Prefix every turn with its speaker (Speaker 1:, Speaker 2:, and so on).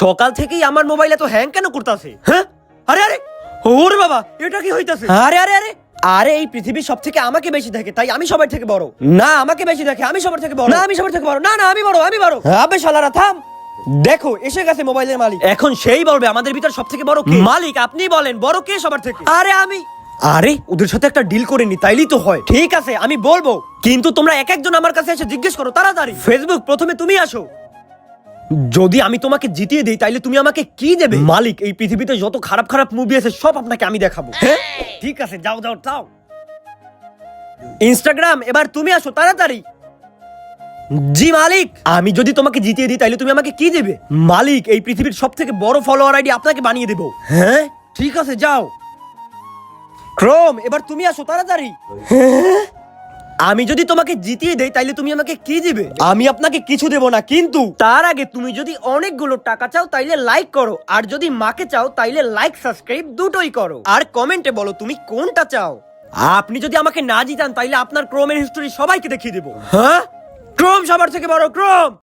Speaker 1: সকাল থেকেই আমার মোবাইল এত হ্যাং কেন করতেছে? হ্যাঁ, আরে আরে, ওরে বাবা, এটা কি হইতাছে? আরে আরে আরে আরে, এই পৃথিবীর সব থেকে আমাকে বেশি দেখে, তাই আমি সবার থেকে বড়। না, আমাকে বেশি দেখে, আমি সবার থেকে বড়। না, আমি সবার থেকে বড়। না না, আমি বড়, আমি বড়। আবে শালারা থাম। দেখো, এসে গেছে মোবাইলের মালিক। এখন সেই বলবে আমাদের ভিতর সব থেকে বড় কে। মালিক আপনি বলেন, বড় কে সবার থেকে? আরে আমি। আরে ওদের সাথে একটা ডিল করে নি, তাইলেই তো হয়। ঠিক আছে, আমি বলবো, কিন্তু তোমরা এক একজন আমার কাছে এসে জিজ্ঞেস করো তাড়াতাড়ি। ফেসবুক, প্রথমে তুমি আসো। যদি আমি তোমাকে জিতিয়ে দিই তাইলে তুমি আমাকে কি দেবে? মালিক, এই পৃথিবীতে যত খারাপ খারাপ মুভি আছে সব আপনাকে আমি দেখাবো। হ্যাঁ ঠিক আছে, যাও যাও যাও। ইনস্টাগ্রাম, এবার তুমি আসো তাড়াতাড়ি। জি মালিক, আমি যদি তোমাকে জিতিয়ে দিই তাইলে তুমি আমাকে কি দেবে? মালিক, এই পৃথিবীর সব থেকে বড় ফলোয়ার আইডি আপনাকে বানিয়ে দেবো। হ্যাঁ ঠিক আছে, যাও। ক্রোম, এবার তুমি আসো তাড়াতাড়ি। হ্যাঁ? আমি যদি তোমাকে জিতিয়ে দেই তাইলে তুমি আমাকে কি দিবে? আমি আপনাকে কিছু দেব না, কিন্তু তার আগে তুমি যদি অনেকগুলো টাকা চাও তাইলে লাইক করো, আর যদি মাকে চাও তাইলে লাইক সাবস্ক্রাইব দুটোই করো, আর কমেন্টে বলো তুমি কোনটা চাও। আপনি যদি আমাকে না জিতান তাইলে আপনার ক্রোমের হিস্টোরি সবাইকে দেখিয়ে দেবো। হ্যাঁ, ক্রোম সবার থেকে বড়, ক্রোম।